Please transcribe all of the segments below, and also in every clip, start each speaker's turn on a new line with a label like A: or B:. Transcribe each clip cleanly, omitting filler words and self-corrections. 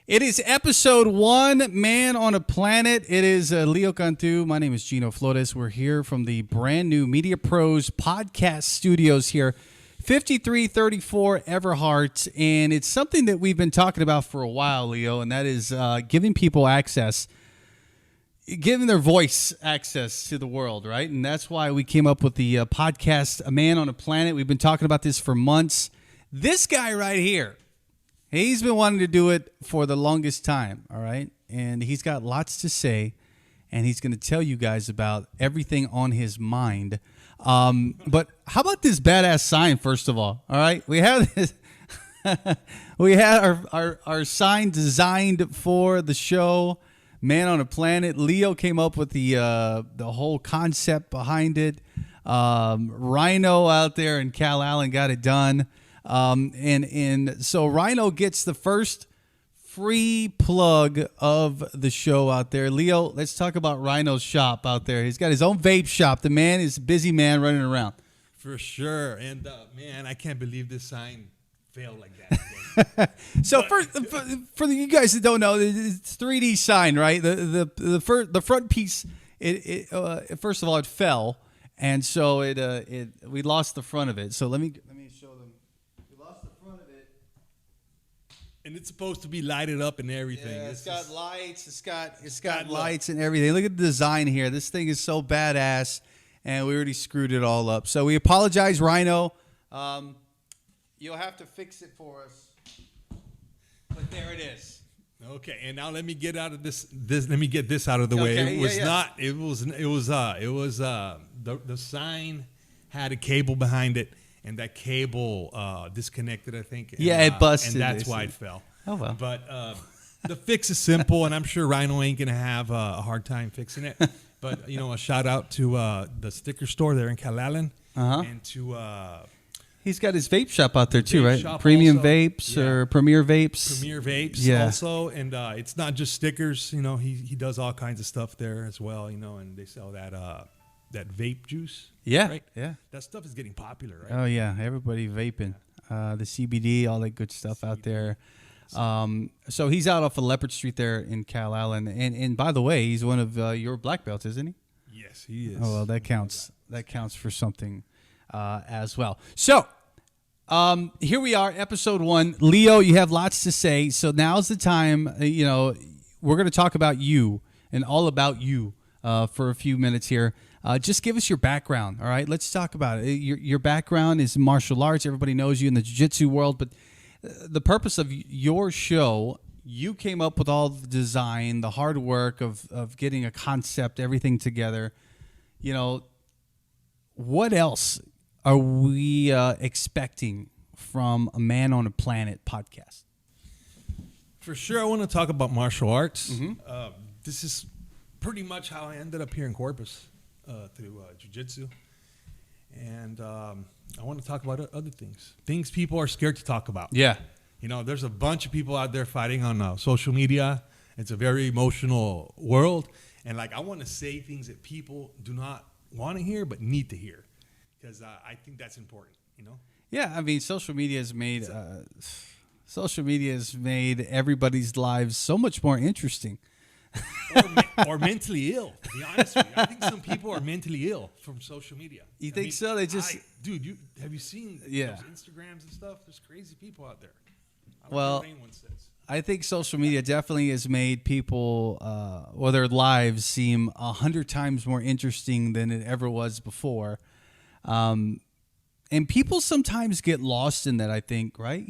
A: It is episode 1, Man on a Planet. It is Leo Cantu. My name is Gino Flores. We're here from the brand new Media Pros podcast studios here, 5334 Everhart. And it's something that we've been talking about for a while, Leo, and that is giving people access, giving their voice access to the world, right? And that's why we came up with the podcast, A Man on a Planet. We've been talking about this for months. This guy right here, he's been wanting to do it for the longest time, all right? And he's got lots to say, and he's going to tell you guys about everything on his mind. But how about this badass sign, first of all right? We have this. We had our sign designed for the show, Man on a Planet. Leo came up with the whole concept behind it. Rhino out there in Cal Allen got it done. And so Rhino gets the first free plug of the show out there. Leo, let's talk about Rhino's shop out there. He's got his own vape shop. The man is a busy man running around.
B: For sure. And man, I can't believe this sign failed like that.
A: So for you guys that don't know, it's 3D sign, right? The front piece, first of all, it fell. And so we lost the front of it. So let me show them. We lost the front of it.
B: And it's supposed to be lighted up and everything.
A: Yeah, it's got lights. It's got lights and everything. Look at the design here. This thing is so badass, and we already screwed it all up. So we apologize, Rhino. You'll have to fix it for us. But there it is.
B: Okay, and now let me get out of this. Let me get this out of the way. It was not. It was. The sign had a cable behind it, and that cable disconnected, I think. And,
A: it busted.
B: And that's why it fell.
A: Oh, well.
B: But the fix is simple, and I'm sure Rhino ain't going to have a hard time fixing it. But, a shout out to the sticker store there in Cal Allen. And to...
A: he's got his vape shop out there, too, right? Premium
B: also,
A: Vapes or Premier Vapes.
B: Premier Vapes also. And it's not just stickers. He does all kinds of stuff there as well, and they sell that vape juice.
A: Yeah,
B: right?
A: yeah.
B: That stuff is getting popular, right?
A: Oh, yeah. Everybody vaping. The CBD, all that good stuff out there. So he's out off of Leopard Street there in Cal Allen. And by the way, he's one of your black belts, isn't he?
B: Yes, he is.
A: Oh, well, that counts. That counts for something as well. So here we are, episode 1. Leo, you have lots to say. So now's the time, we're going to talk about you and all about you for a few minutes here. Just give us your background, all right? Let's talk about it. Your background is martial arts. Everybody knows you in the jiu-jitsu world, but the purpose of your show, you came up with all the design, the hard work of getting a concept, everything together. What else are we expecting from a Man on a Planet podcast?
B: For sure, I want to talk about martial arts. Mm-hmm. This is pretty much how I ended up here in Corpus. Through jiu-jitsu. And I want to talk about other things people are scared to talk about.
A: Yeah.
B: There's a bunch of people out there fighting on social media. It's a very emotional world. And I want to say things that people do not want to hear but need to hear, because I think that's important,
A: Yeah, I mean, social media has made everybody's lives so much more interesting.
B: or mentally ill, to be honest with you. I think some people are mentally ill from social media.
A: You think so? They just...
B: have you seen those Instagrams and stuff? There's crazy people out there. I don't care what anyone says. I
A: think social media definitely has made people, or their lives, seem 100 times more interesting than it ever was before. And people sometimes get lost in that, I think, right?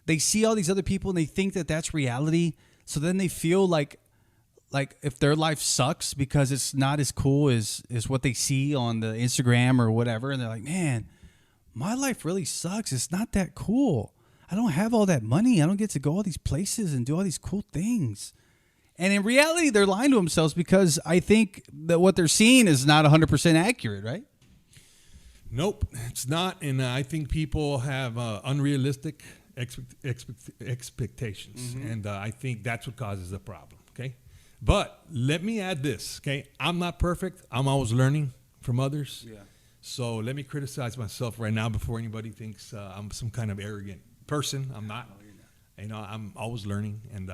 A: They see all these other people and they think that that's reality. So then they feel like if their life sucks because it's not as cool as what they see on the Instagram or whatever, and they're like, man, my life really sucks. It's not that cool. I don't have all that money. I don't get to go all these places and do all these cool things. And in reality, they're lying to themselves, because I think that what they're seeing is not 100% accurate, right?
B: Nope, it's not. And I think people have unrealistic expectations. Mm-hmm. And I think that's what causes the problem, okay? But let me add this, okay? I'm not perfect. I'm always learning from others. Yeah. So let me criticize myself right now before anybody thinks I'm some kind of arrogant person. I'm not. No, you're not. I'm always learning and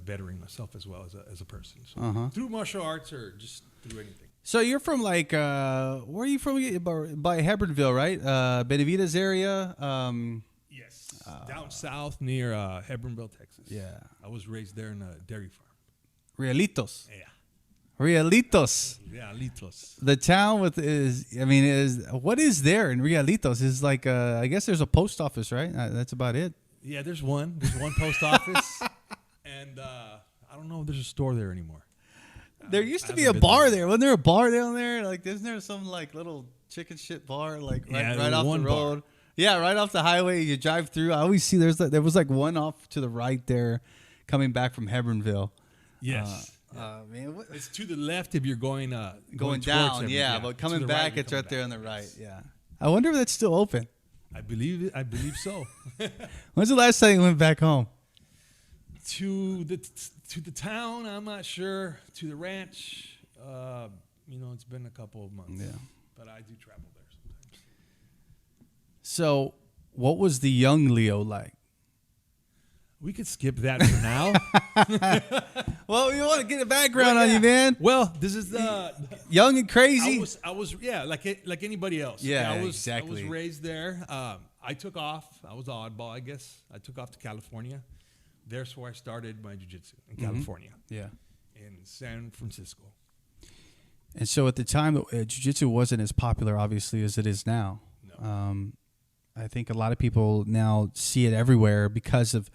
B: bettering myself as well as a person. So through martial arts or just through anything.
A: So you're from like where are you from? By Hebbronville, right? Benavides area.
B: Yes, down south near Hebbronville, Texas.
A: Yeah.
B: I was raised there in a dairy farm.
A: Realitos.
B: Yeah.
A: Realitos.
B: Realitos.
A: The town what is there in Realitos? Is like I guess there's a post office, right? That's about it.
B: Yeah, there's one. There's one post office, and I don't know if there's a store there anymore.
A: There used to be a bar there. Wasn't there a bar down there? Like, isn't there some like little chicken shit bar like right off the road? Bar. Yeah, right off the highway. You drive through. I always see there was like one off to the right there, coming back from Hebbronville.
B: Yes.
A: Man,
B: it's to the left if you're going
A: down. Yeah, but coming back, it's right there on the right. Yeah. I wonder if that's still open.
B: I believe so.
A: When's the last time you went back home?
B: To the town, I'm not sure. To the ranch, it's been a couple of months.
A: Yeah.
B: But I do travel there sometimes.
A: So, what was the young Leo like?
B: We could skip that for now.
A: Well, we want to get a background on you, man.
B: Well, this is the
A: young and crazy.
B: I was like anybody else.
A: Yeah,
B: exactly. I was raised there. I took off. I was an oddball, I guess. I took off to California. There's where I started my jiu-jitsu in California.
A: Yeah.
B: In San Francisco.
A: And so at the time, jiu-jitsu wasn't as popular, obviously, as it is now.
B: No.
A: I think a lot of people now see it everywhere because of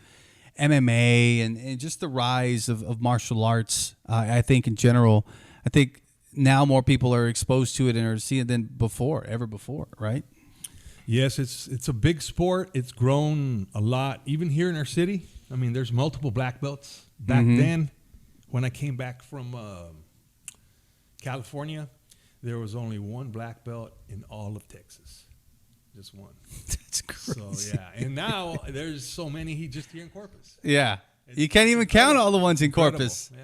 A: MMA and just the rise of martial arts. I think in general, I think now more people are exposed to it and are seeing it than ever before, right?
B: Yes, it's a big sport. It's grown a lot, even here in our city. I mean, there's multiple black belts. Back then, when I came back from California, there was only one black belt in all of Texas. Just one.
A: That's crazy.
B: So, yeah. And now there's so many just here in Corpus.
A: Yeah. You can't even count all the ones in Corpus.
B: Yeah.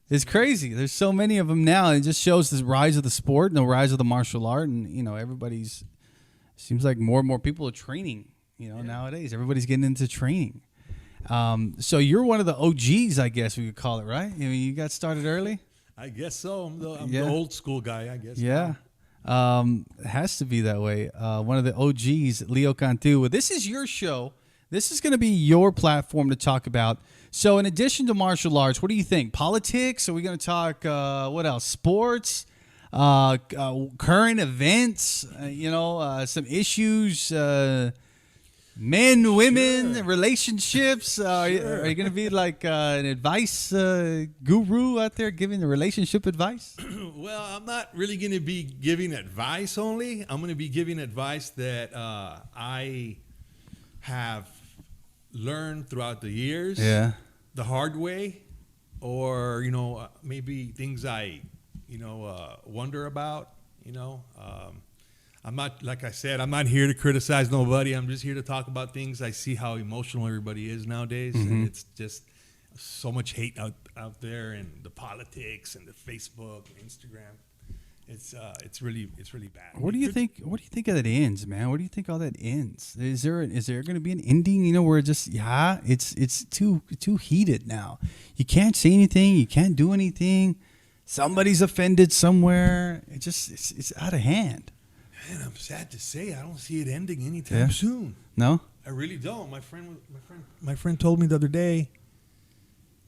A: It's crazy. There's so many of them now. It just shows the rise of the sport and the rise of the martial art. And, everybody's, seems like more and more people are training, nowadays. Everybody's getting into training. So you're one of the OGs, I guess we could call it, right? I mean, you got started early?
B: I guess so. I'm the old school guy, I guess.
A: Yeah. It has to be that way. One of the OGs, Leo Cantu. This is your show. This is going to be your platform to talk about. So in addition to martial arts, what do you think? Politics? Are we going to talk, what else? Sports? Current events? Some issues? Men, women, relationships. Are you going to be like an advice guru out there giving the relationship advice?
B: Well, I'm not really going to be giving advice only. I'm going to be giving advice that I have learned throughout the years.
A: Yeah.
B: The hard way, or maybe things I wonder about. I'm not, like I said, I'm not here to criticize nobody. I'm just here to talk about things. I see how emotional everybody is nowadays, and it's just so much hate out there, and the politics and the Facebook and Instagram. It's really bad.
A: What do you think? What do you think of that ends, man? What do you think all that ends? Is there going to be an ending? Where it's too heated now. You can't say anything. You can't do anything. Somebody's offended somewhere. It's out of hand.
B: Man, I'm sad to say I don't see it ending anytime soon.
A: No,
B: I really don't. My friend told me the other day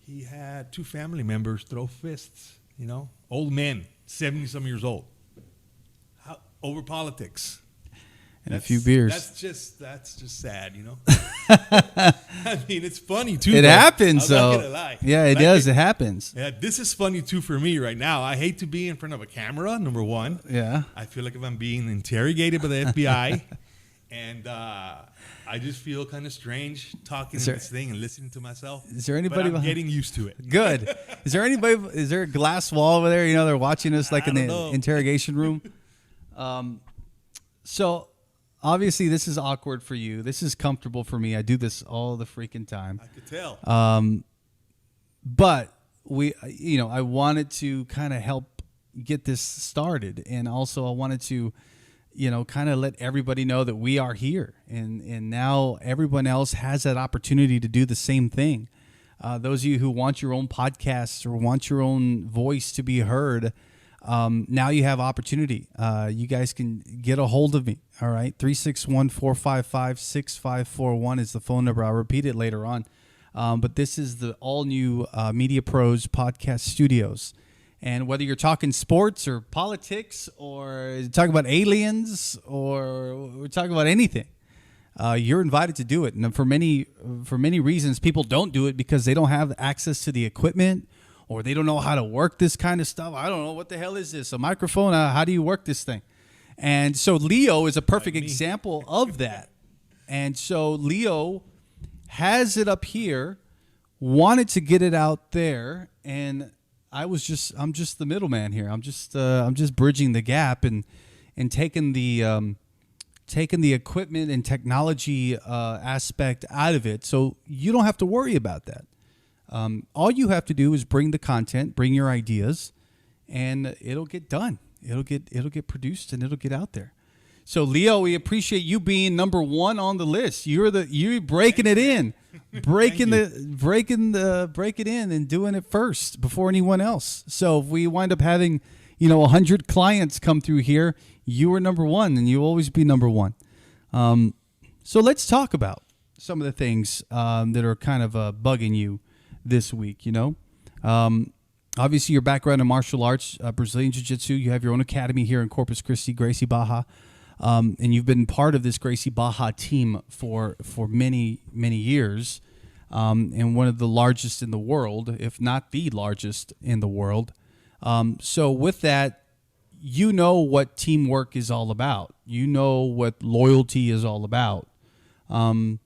B: he had 2 family members throw fists. Old men, 70-some years old, over politics.
A: And a few beers.
B: That's just sad, I mean, it's funny too.
A: It happens,
B: I'm
A: though.
B: not gonna lie.
A: Yeah, it does. It happens.
B: Yeah, this is funny too for me right now. I hate to be in front of a camera. Number one.
A: Yeah.
B: I feel like if I'm being interrogated by the FBI, and I just feel kind of strange talking to this thing and listening to myself.
A: Is there anybody?
B: But I'm getting used to it.
A: Good. Is there anybody? Is there a glass wall over there? They're watching us like in the interrogation room. So. Obviously, this is awkward for you. This is comfortable for me. I do this all the freaking time.
B: I could tell.
A: But I wanted to kind of help get this started, and also I wanted to, kind of let everybody know that we are here, and now everyone else has that opportunity to do the same thing. Those of you who want your own podcasts or want your own voice to be heard, now you have opportunity. You guys can get a hold of me. All right. 361-455-6541 is the phone number. I'll repeat it later on. But this is the all new Media Pros Podcast Studios. And whether you're talking sports or politics or talking about aliens or we're talking about anything, you're invited to do it. And for many reasons, people don't do it because they don't have access to the equipment or they don't know how to work this kind of stuff. I don't know, what the hell is this? A microphone? How do you work this thing? And so Leo is a perfect example of that. And so Leo has it up here, wanted to get it out there, and I'm just the middleman here. I'm just bridging the gap and taking the equipment and technology aspect out of it, so you don't have to worry about that. All you have to do is bring the content, bring your ideas, and it'll get done. It'll get produced and it'll get out there. So Leo, we appreciate you being number one on the list. You're breaking it in, breaking it in and doing it first before anyone else. So if we wind up having, 100 clients come through here, you are number one and you'll always be number one. So let's talk about some of the things that are kind of bugging you this week. Obviously your background in martial arts, Brazilian Jiu-Jitsu. You have your own academy here in Corpus Christi, Gracie Barra. And you've been part of this Gracie Barra team for many, many years, and one of the largest in the world, if not the largest in the world. So with that, you know what teamwork is all about. You know what loyalty is all about. Do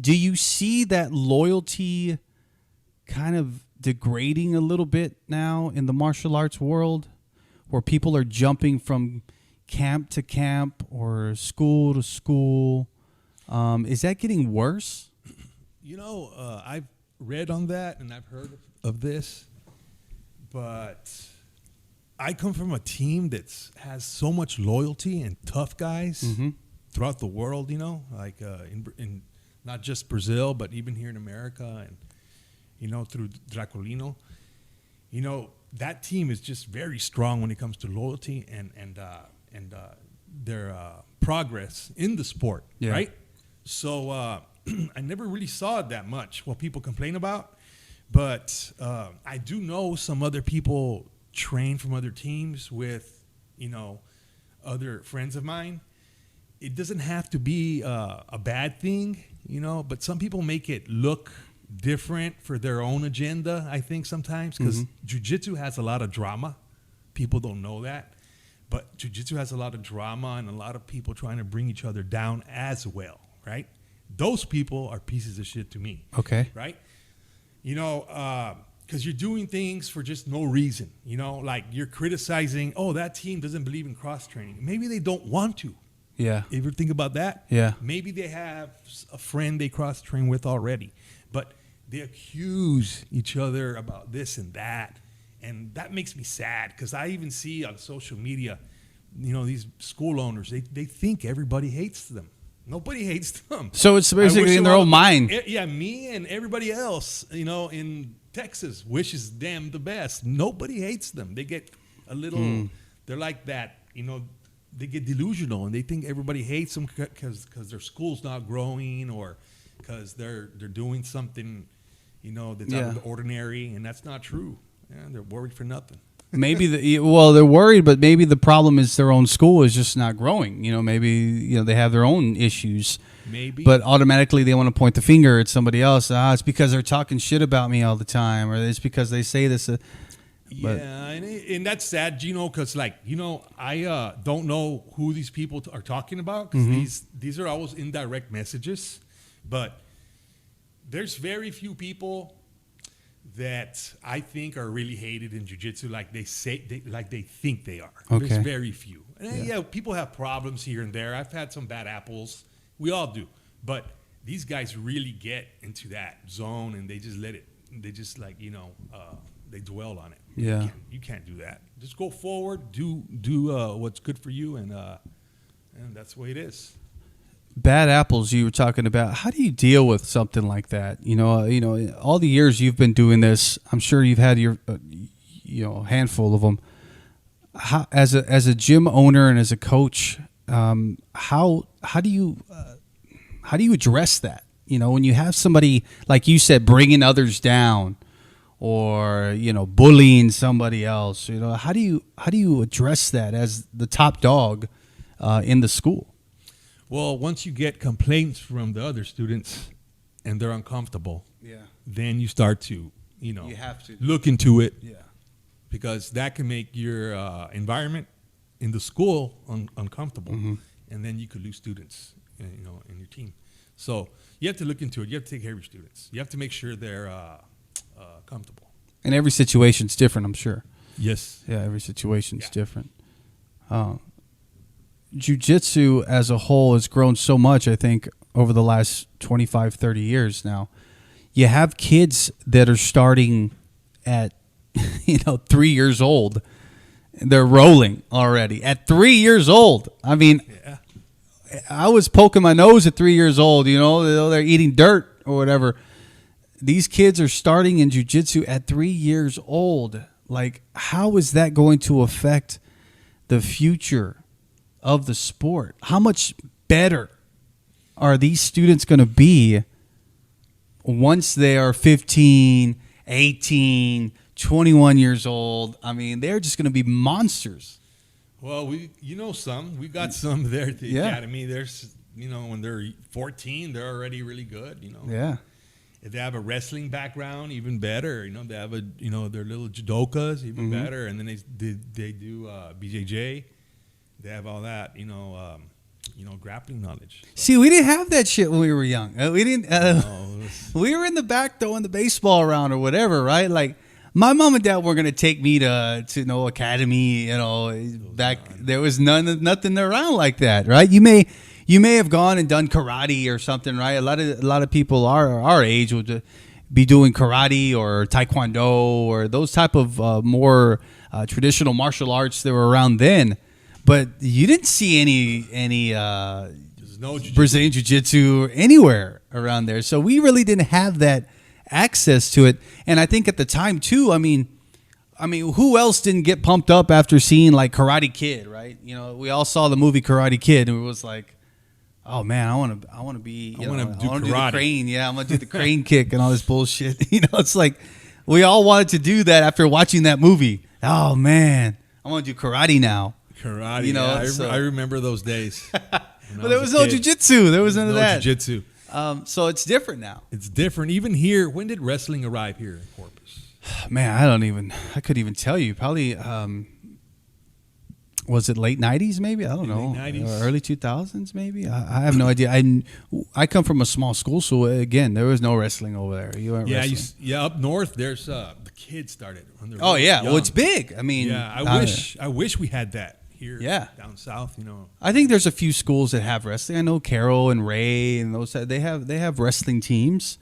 A: you see that loyalty kind of degrading a little bit now in the martial arts world, where people are jumping from camp to camp or school to school? Is that getting worse?
B: I've read on that and I've heard of this, but I come from a team that has so much loyalty and tough guys throughout the world, like in not just Brazil, but even here in America and, through Draculino. That team is just very strong when it comes to loyalty and their progress in the sport, right? So I never really saw it that much, what people complain about. But I do know some other people train from other teams with, other friends of mine. It doesn't have to be a bad thing, but some people make it look different for their own agenda, I think, sometimes, because jiu-jitsu has a lot of drama. People don't know that. But jiu-jitsu has a lot of drama and a lot of people trying to bring each other down as well, right? Those people are pieces of shit to me.
A: Okay.
B: Right? Because you're doing things for just no reason. Like you're criticizing, that team doesn't believe in cross-training. Maybe they don't want to.
A: Yeah.
B: You ever think about that?
A: Yeah.
B: Maybe they have a friend they cross-train with already. But they accuse each other about this and that. And that makes me sad because I even see on social media, these school owners, they think everybody hates them. Nobody hates them.
A: So it's basically in their own mind.
B: Yeah, me and everybody else, in Texas wishes them the best. Nobody hates them. They get a little, they're like that, they get delusional and they think everybody hates them because their school's not growing or because they're doing something, that's out of the ordinary, and that's not true. Yeah, they're worried for nothing.
A: Maybe they're worried, but maybe the problem is their own school is just not growing. Maybe they have their own issues.
B: Maybe,
A: but automatically they want to point the finger at somebody else. It's because they're talking shit about me all the time, or it's because they say this.
B: And that's sad, Gino, because I don't know who these people are talking about because these are always indirect messages, but there's very few people that I think are really hated in jiu-jitsu like they think they are.
A: Okay.
B: There's very few. And people have problems here and there. I've had some bad apples. We all do. But these guys really get into that zone and they just let it, they just they dwell on it.
A: Yeah.
B: You can't do that. Just go forward, do what's good for you, and and that's the way it is.
A: Bad apples you were talking about. How do you deal with something like that? All the years you've been doing this, I'm sure you've had your handful of them. How, as a gym owner and as a coach, how do you address that? When you have somebody like you said bringing others down, or bullying somebody else. How do you address that as the top dog in the school?
B: Well, once you get complaints from the other students and they're uncomfortable, then you start to, you
A: have to
B: look into it,
A: Yeah.
B: because that can make your environment in the school uncomfortable, and then you could lose students, in your team. So you have to look into it. You have to take care of your students. You have to make sure they're comfortable.
A: And every situation's different, I'm sure.
B: Yes.
A: Yeah, every situation's different. Jiu-jitsu as a whole has grown so much, I think, over the last 25, 30 years now. You have kids that are starting at, 3 years old. They're rolling already at 3 years old. I mean, I was poking my nose at 3 years old, they're eating dirt or whatever. These kids are starting in jiu-jitsu at 3 years old. Like, how is that going to affect the future of the sport? How much better are these students going to be once they are 15, 18, 21 years old? I mean, they're just going to be monsters.
B: Well, we got some there at the academy. There's, when they're 14, they're already really good,
A: Yeah.
B: If they have a wrestling background, even better. They have their little judokas, even better. And then they do BJJ. They have all that, grappling knowledge. So.
A: See, we didn't have that shit when we were young. We didn't. We were in the back throwing the baseball around or whatever, right? Like, my mom and dad were gonna take me to academy. Back there was nothing around like that, right? You may have gone and done karate or something, right? A lot of people our age would be doing karate or taekwondo or those type of more traditional martial arts that were around then. But you didn't see any
B: no
A: Brazilian jiu-jitsu anywhere around there. So we really didn't have that access to it. And I think at the time too, I mean, who else didn't get pumped up after seeing like Karate Kid, right? We all saw the movie Karate Kid, and it was like, oh man, I want to be, I want to do the crane. Yeah, I'm gonna do the crane kick and all this bullshit. It's like we all wanted to do that after watching that movie. Oh man, I want to do karate now.
B: Karate, I remember those days.
A: But there was no jiu-jitsu. There was none of that.
B: Jiu-jitsu.
A: So it's different now.
B: It's different. Even here, when did wrestling arrive here in Corpus?
A: Man, I couldn't even tell you. Probably, was it late 90s maybe? I don't know.
B: Late 90s.
A: Early 2000s maybe? I have no idea. I come from a small school, so again, there was no wrestling over there. You weren't wrestling.
B: Up north, there's the kids started. When
A: oh, yeah.
B: young.
A: Well, it's big. I mean.
B: Yeah, I wish we had that. Here, down south,
A: I think there's a few schools that have wrestling. I know Carroll and Ray and those. They have wrestling teams,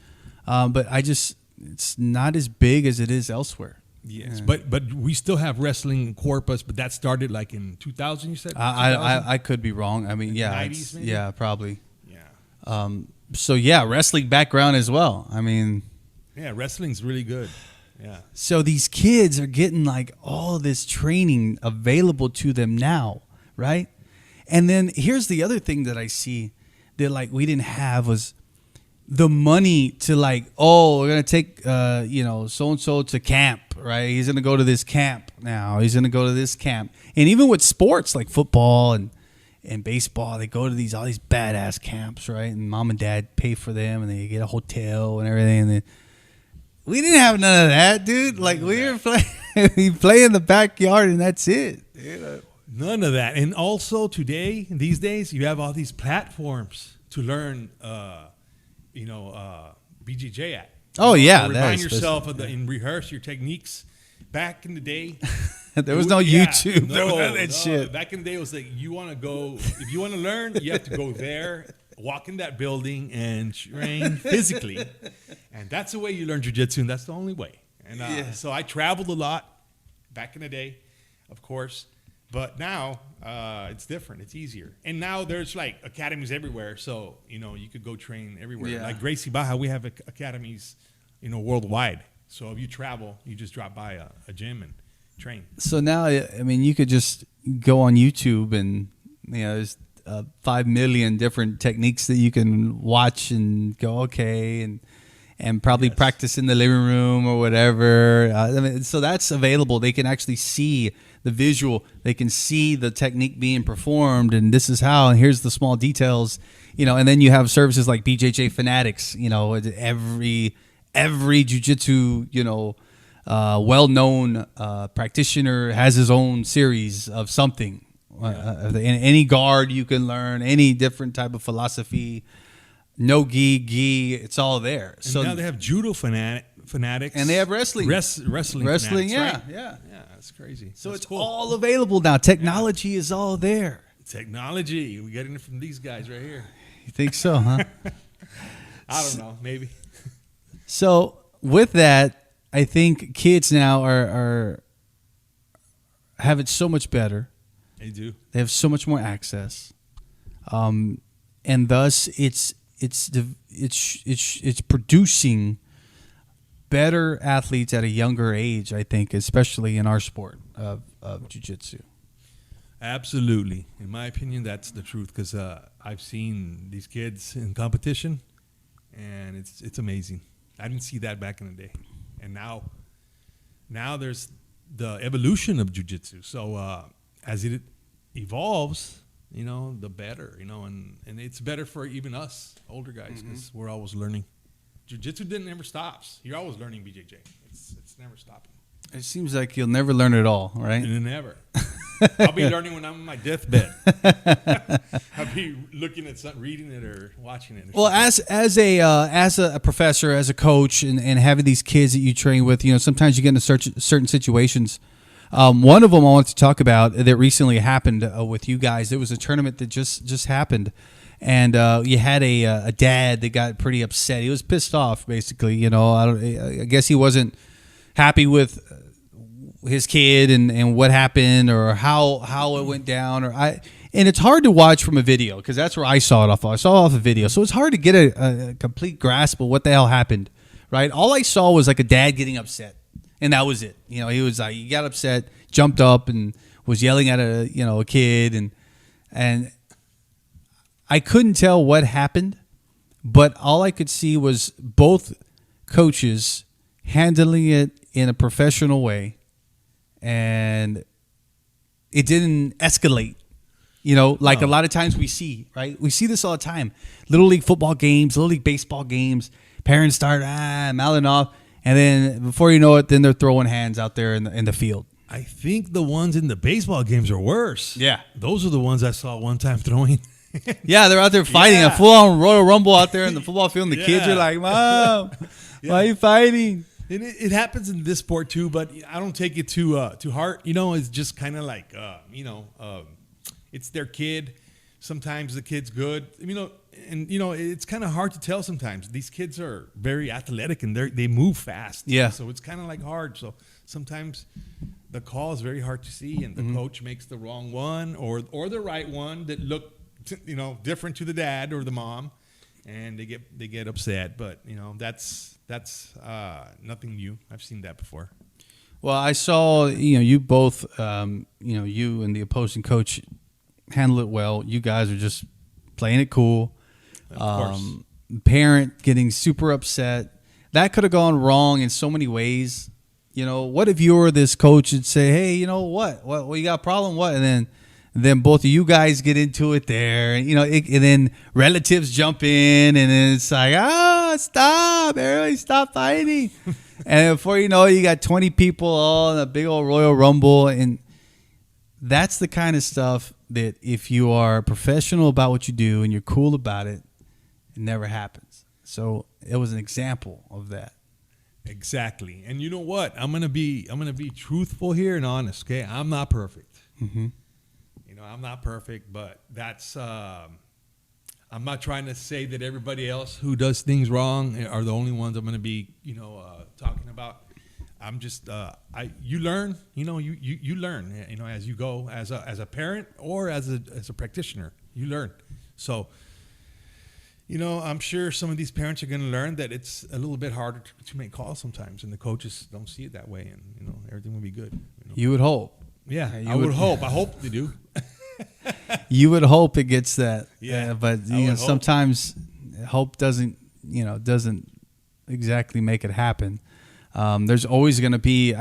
A: but it's not as big as it is elsewhere.
B: Yes, but we still have wrestling in Corpus, but that started like in 2000. You said
A: I could be wrong. I mean, yeah,
B: 90s maybe?
A: Yeah, probably.
B: Yeah.
A: So yeah, wrestling background as well. I mean,
B: yeah, wrestling's really good. Yeah.
A: So these kids are getting like all this training available to them now, right? And then here's the other thing that I see that like we didn't have was the money to like, oh, we're gonna take so and so to camp, right? He's gonna go to this camp now. He's gonna go to this camp. And even with sports like football and baseball, they go to all these badass camps, right? And mom and dad pay for them, and they get a hotel and everything, and then. We didn't have none of that, dude. Like, we were playing, we play in the backyard, and that's it.
B: None of that. And also these days, you have all these platforms to learn, BJJ at.
A: Oh, yeah.
B: Remind yourself and rehearse your techniques. Back in the day,
A: there was no YouTube. There was none of that shit.
B: Back in the day, it was like if you want to learn, you have to go there, walk in that building, and train physically. And that's the way you learn jiu-jitsu, and that's the only way. And so I traveled a lot back in the day, of course. But now it's different. It's easier. And now there's like academies everywhere. So, you could go train everywhere.
A: Yeah.
B: Like Gracie Baja, we have academies, worldwide. So if you travel, you just drop by a gym and train.
A: So now, I mean, you could just go on YouTube and, there's 5 million different techniques that you can watch and go, okay, and probably practice in the living room or whatever. I mean, so that's available. They can actually see the visual. They can see the technique being performed, and this is how, and here's the small details, and then you have services like BJJ Fanatics, every jiu-jitsu, well-known practitioner has his own series of something. In any guard you can learn, any different type of philosophy, no gi, it's all there.
B: And
A: so
B: now they have judo fanatics.
A: And they have wrestling.
B: Wrestling
A: Fanatics,
B: yeah.
A: Yeah,
B: That's crazy.
A: So
B: That's
A: it's
B: cool.
A: all available now. Technology is all there.
B: Technology. We're getting it from these guys right here.
A: You think so, huh?
B: I don't know. Maybe.
A: So with that, I think kids now are have it so much better.
B: They do.
A: They have so much more access, and thus it's producing better athletes at a younger age. I think, especially in our sport of jiu-jitsu.
B: Absolutely. In my opinion, that's the truth because I've seen these kids in competition, and it's amazing. I didn't see that back in the day, and now there's the evolution of jiu-jitsu. So as it evolves, the better, and it's better for even us older guys because we're always learning. Jiu-jitsu never stops. You're always learning BJJ. It's never stopping.
A: It seems like you'll never learn it all, right?
B: Never. I'll be learning when I'm on my deathbed. I'll be looking at something, reading it, or watching it.
A: Well, as a professor, as a coach, and having these kids that you train with, sometimes you get into certain situations. One of them I want to talk about that recently happened with you guys. There was a tournament that just happened, and you had a dad that got pretty upset. He was pissed off, basically. I guess he wasn't happy with his kid and what happened or how it went down. And it's hard to watch from a video because that's where I saw it off. I saw it off a video, so it's hard to get a complete grasp of what the hell happened. Right? All I saw was like a dad getting upset. And that was it. He was like, he got upset, jumped up, and was yelling at a kid, and I couldn't tell what happened, but all I could see was both coaches handling it in a professional way, and it didn't escalate. Like a lot of times we see, right? We see this all the time. Little League football games, Little League baseball games. Parents start mouthing off. And then before you know it, then they're throwing hands out there in the field.
B: I think the ones in the baseball games are worse.
A: Yeah.
B: Those are the ones I saw one time throwing.
A: Yeah, they're out there fighting a full-on Royal Rumble out there in the football field. And the kids are like, Mom, why are you fighting?
B: And it happens in this sport too, but I don't take it too heart. It's just kind of like, it's their kid. Sometimes the kid's good. And it's kind of hard to tell sometimes. These kids are very athletic and they move fast.
A: Yeah.
B: So it's kind of like hard. So sometimes the call is very hard to see, and the coach makes the wrong one or the right one that look different to the dad or the mom, and they get upset. But that's nothing new. I've seen that before.
A: Well, I saw you both you and the opposing coach handle it well. You guys are just playing it cool.
B: Of course.
A: Parent getting super upset. That could have gone wrong in so many ways. What if you were this coach and say, hey, what you got a problem? What? And then both of you guys get into it there. And, and then relatives jump in and then it's like, stop, everybody stop fighting. And before you know it, you got 20 people all in a big old Royal Rumble. And that's the kind of stuff that if you are professional about what you do and you're cool about it, it never happens. So it was an example of that.
B: Exactly. And you know what? I'm gonna be truthful here and honest. Okay, I'm not perfect.
A: Mm-hmm.
B: I'm not perfect, but that's. I'm not trying to say that everybody else who does things wrong are the only ones I'm gonna be talking about. I'm just you learn, you learn, as you go, as a parent or as a practitioner, you learn. So, I'm sure some of these parents are going to learn that it's a little bit harder to make calls sometimes, and the coaches don't see it that way, and everything will be good.
A: You would hope.
B: Yeah, I would hope. I hope they do.
A: You would hope it gets that.
B: Yeah,
A: but sometimes hope doesn't exactly make it happen. There's always going to be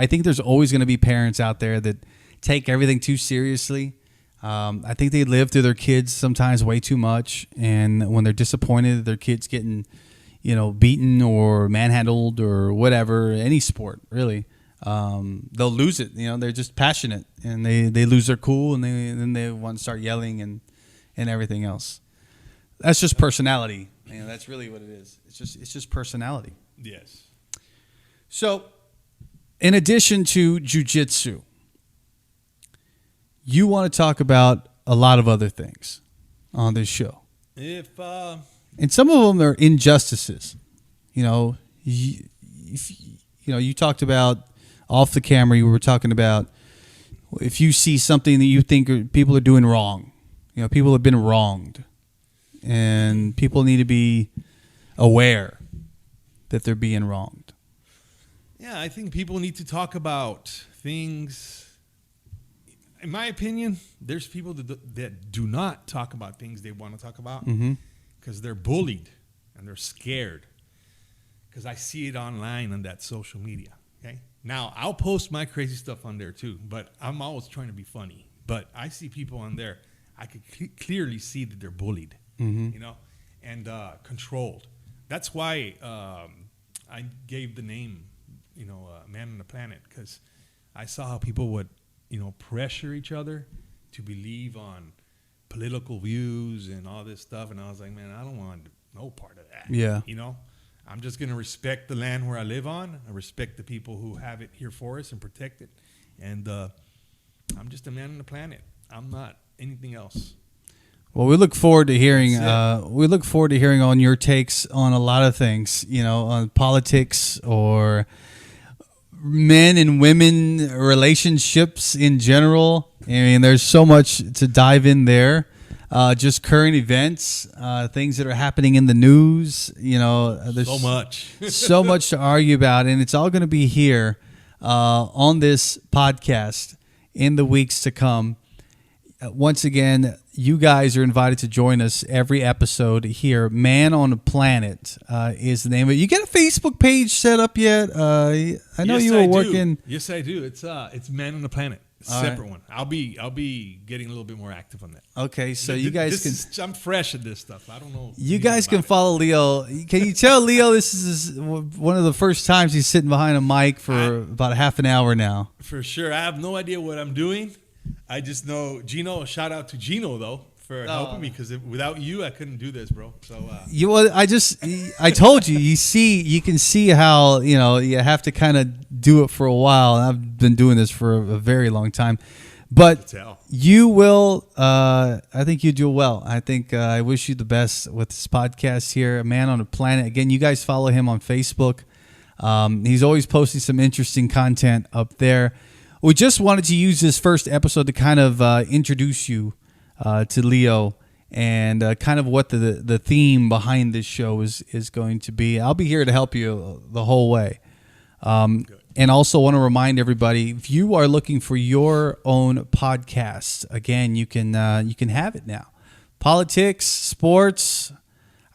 A: parents out there that take everything too seriously. I think they live through their kids sometimes way too much, and when they're disappointed, their kids getting, beaten or manhandled or whatever, any sport really, they'll lose it. They're just passionate, and they lose their cool, and then they want to start yelling and everything else. That's just personality. That's really what it is. It's just personality.
B: Yes.
A: So, in addition to jiu-jitsu, you want to talk about a lot of other things on this show. And some of them are injustices. You talked about off the camera, you were talking about if you see something that you think people are doing wrong, people have been wronged, and people need to be aware that they're being wronged.
B: Yeah, I think people need to talk about things. In my opinion, there's people that do not talk about things they want to talk about because they're bullied and they're scared. Because I see it online on that social media. Okay, now I'll post my crazy stuff on there too, but I'm always trying to be funny. But I see people on there, I could clearly see that they're bullied, and controlled. That's why I gave the name, Man on the Planet, because I saw how people would pressure each other to believe on political views and all this stuff. And I was like, man, I don't want no part of that.
A: Yeah.
B: I'm just going to respect the land where I live on. I respect the people who have it here for us and protect it. And I'm just a man on the planet. I'm not anything else.
A: Well, we look forward to hearing. On your takes on a lot of things. On politics or men and women relationships in general. There's so much to dive in there. Just current events, things that are happening in the news. There's so much to argue about, and it's all going to be here on this podcast in the weeks to come. Once again, you guys are invited to join us every episode here. Man on the Planet is the name of it. You get a Facebook page set up yet? I know you were working.
B: Yes, I do. It's Man on the Planet. It's a separate one. I'll be getting a little bit more active on that.
A: Okay, so you guys
B: I'm fresh at this stuff. I don't know.
A: You guys can follow Leo. Can you tell Leo this is one of the first times he's sitting behind a mic for about a half an hour now?
B: For sure. I have no idea what I'm doing. I just know Gino. Shout out to Gino though for helping me, because without you, I couldn't do this, bro. So
A: I told you. You can see how you have to kind of do it for a while. I've been doing this for a very long time, but you will. I think you do well. I think I wish you the best with this podcast here, Man on the Planet. Again, you guys follow him on Facebook. He's always posting some interesting content up there. We just wanted to use this first episode to kind of introduce you to Leo and kind of what the theme behind this show is going to be. I'll be here to help you the whole way. And also want to remind everybody, if you are looking for your own podcast, again, you can have it now. Politics, sports,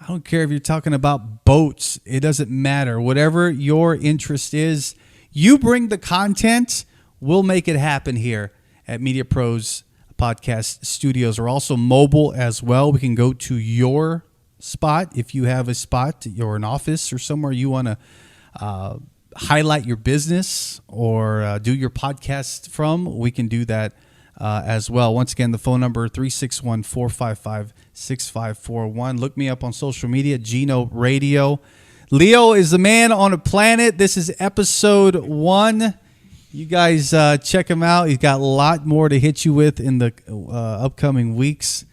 A: I don't care if you're talking about boats. It doesn't matter. Whatever your interest is, you bring the content. We'll make it happen here at Media Pros Podcast Studios. We're also mobile as well. We can go to your spot if you have a spot or an office or somewhere you want to highlight your business or do your podcast from. We can do that as well. Once again, the phone number 361-455-6541. Look me up on social media, Gino Radio. Leo is the Man on a Planet. This is episode 1. You guys check him out. He's got a lot more to hit you with in the upcoming weeks.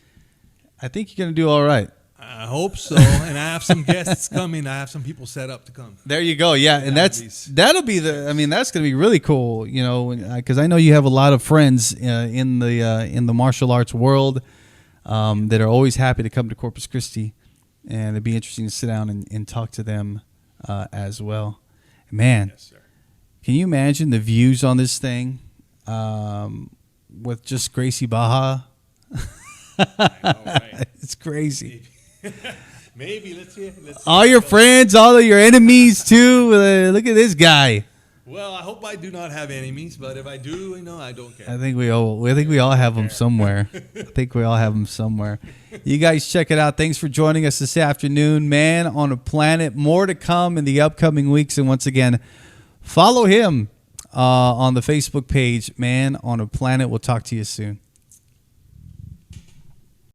A: I think you're going to do all right.
B: I hope so. And I have some guests coming. I have some people set up to come.
A: There you go. Yeah, and that'll be the. I mean, that's going to be really cool. You know, because I know you have a lot of friends in the martial arts world that are always happy to come to Corpus Christi, and it'd be interesting to sit down and talk to them as well. Man,
B: Yes, sir.
A: can you imagine the views on this thing with just Gracie Baja?
B: I know, right?
A: It's crazy.
B: Maybe. Let's see.
A: All your friends, all of your enemies too. Look at this guy.
B: Well, I hope I do not have enemies, but if I do, I don't care.
A: I think we all have them somewhere. I think we all have them somewhere. You guys check it out. Thanks for joining us this afternoon. Man on a Planet. More to come in the upcoming weeks. And once again, follow him on the Facebook page, Man on a Planet. We'll talk to you soon.